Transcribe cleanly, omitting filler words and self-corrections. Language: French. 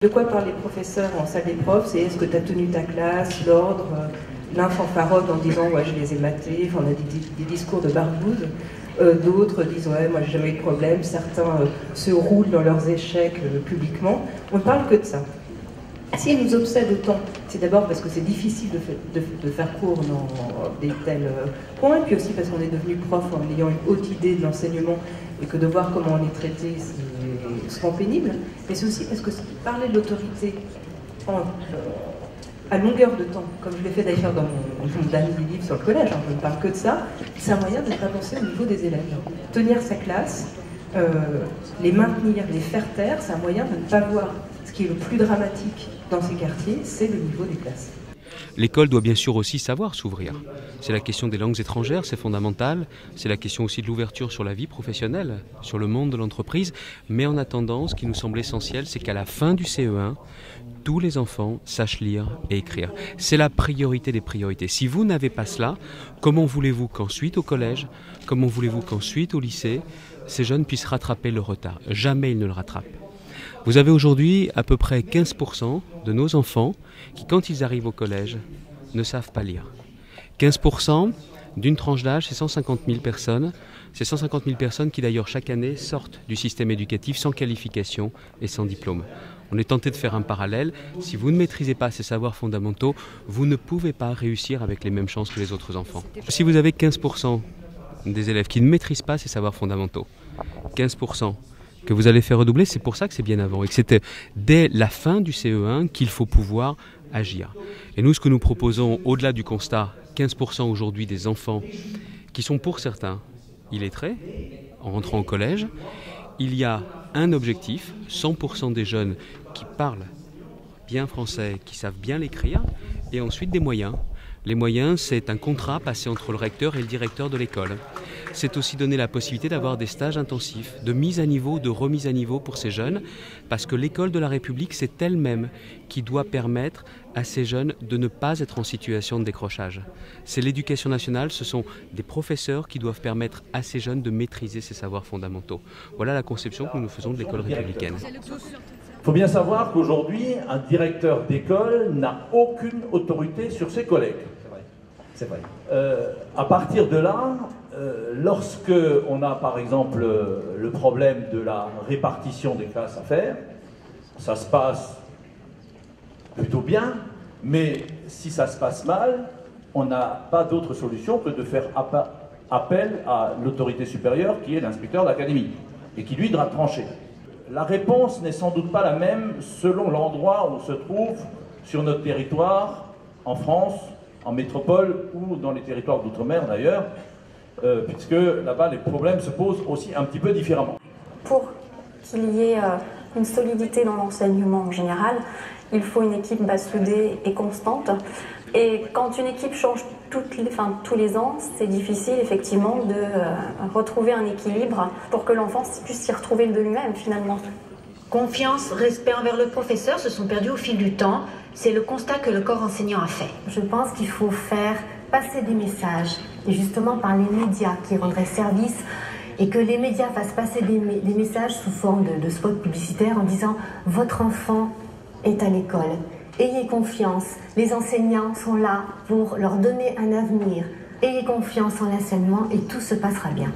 De quoi parlent les professeurs en salle des profs? C'est est-ce que tu as tenu ta classe, l'ordre, l'un fanfaronne en disant ouais je les ai matés, enfin, on a des discours de barbouze, d'autres disent ouais moi j'ai jamais eu de problème, certains se roulent dans leurs échecs publiquement. On ne parle que de ça. Si elle nous obsède autant, c'est d'abord parce que c'est difficile de faire cours dans des tels points, et puis aussi parce qu'on est devenu prof en ayant une haute idée de l'enseignement et que de voir comment on est traité, c'est souvent pénible. Mais c'est aussi parce que parler de l'autorité à longueur de temps, comme je l'ai fait d'ailleurs dans mon dernier livre sur le collège, je ne parle que de ça, c'est un moyen de ne pas penser au niveau des élèves. Tenir sa classe, les maintenir, les faire taire, c'est un moyen de ne pas voir ce qui est le plus dramatique dans ces quartiers, c'est le niveau des classes. L'école doit bien sûr aussi savoir s'ouvrir. C'est la question des langues étrangères, c'est fondamental. C'est la question aussi de l'ouverture sur la vie professionnelle, sur le monde de l'entreprise. Mais en attendant, ce qui nous semble essentiel, c'est qu'à la fin du CE1, tous les enfants sachent lire et écrire. C'est la priorité des priorités. Si vous n'avez pas cela, comment voulez-vous qu'ensuite au collège, comment voulez-vous qu'ensuite au lycée, ces jeunes puissent rattraper le retard? Jamais ils ne le rattrapent. Vous avez aujourd'hui à peu près 15% de nos enfants qui, quand ils arrivent au collège, ne savent pas lire. 15% d'une tranche d'âge, c'est 150 000 personnes. C'est 150 000 personnes qui d'ailleurs chaque année sortent du système éducatif sans qualification et sans diplôme. On est tenté de faire un parallèle. Si vous ne maîtrisez pas ces savoirs fondamentaux, vous ne pouvez pas réussir avec les mêmes chances que les autres enfants. Si vous avez 15% des élèves qui ne maîtrisent pas ces savoirs fondamentaux, 15% que vous allez faire redoubler, c'est pour ça que c'est bien avant et que c'était dès la fin du CE1 qu'il faut pouvoir agir. Et nous, ce que nous proposons, au-delà du constat, 15% aujourd'hui des enfants qui sont pour certains illettrés, en rentrant au collège, il y a un objectif, 100% des jeunes qui parlent bien français, qui savent bien l'écrire, et ensuite des moyens. Les moyens, c'est un contrat passé entre le recteur et le directeur de l'école. C'est aussi donner la possibilité d'avoir des stages intensifs, de mise à niveau, de remise à niveau pour ces jeunes, parce que l'école de la République, c'est elle-même qui doit permettre à ces jeunes de ne pas être en situation de décrochage. C'est l'éducation nationale, ce sont des professeurs qui doivent permettre à ces jeunes de maîtriser ces savoirs fondamentaux. Voilà la conception que nous faisons de l'école républicaine. Il faut bien savoir qu'aujourd'hui, un directeur d'école n'a aucune autorité sur ses collègues. C'est vrai. À partir de là, lorsque on a par exemple le problème de la répartition des classes à faire, ça se passe plutôt bien, mais si ça se passe mal, on n'a pas d'autre solution que de faire appel à l'autorité supérieure qui est l'inspecteur d'académie et qui lui doit trancher. La réponse n'est sans doute pas la même selon l'endroit où on se trouve sur notre territoire, en France, en métropole ou dans les territoires d'outre-mer d'ailleurs, puisque là-bas les problèmes se posent aussi un petit peu différemment. Pour qu'il y ait une solidité dans l'enseignement en général, il faut une équipe soudée et constante. Et quand une équipe change tous les ans, c'est difficile effectivement de retrouver un équilibre pour que l'enfant puisse s'y retrouver de lui-même finalement. Confiance, respect envers le professeur se sont perdus au fil du temps. C'est le constat que le corps enseignant a fait. Je pense qu'il faut faire passer des messages, et justement par les médias qui rendraient service, et que les médias fassent passer des messages sous forme de spots publicitaires en disant « Votre enfant est à l'école, ayez confiance, les enseignants sont là pour leur donner un avenir, ayez confiance en l'enseignement et tout se passera bien ».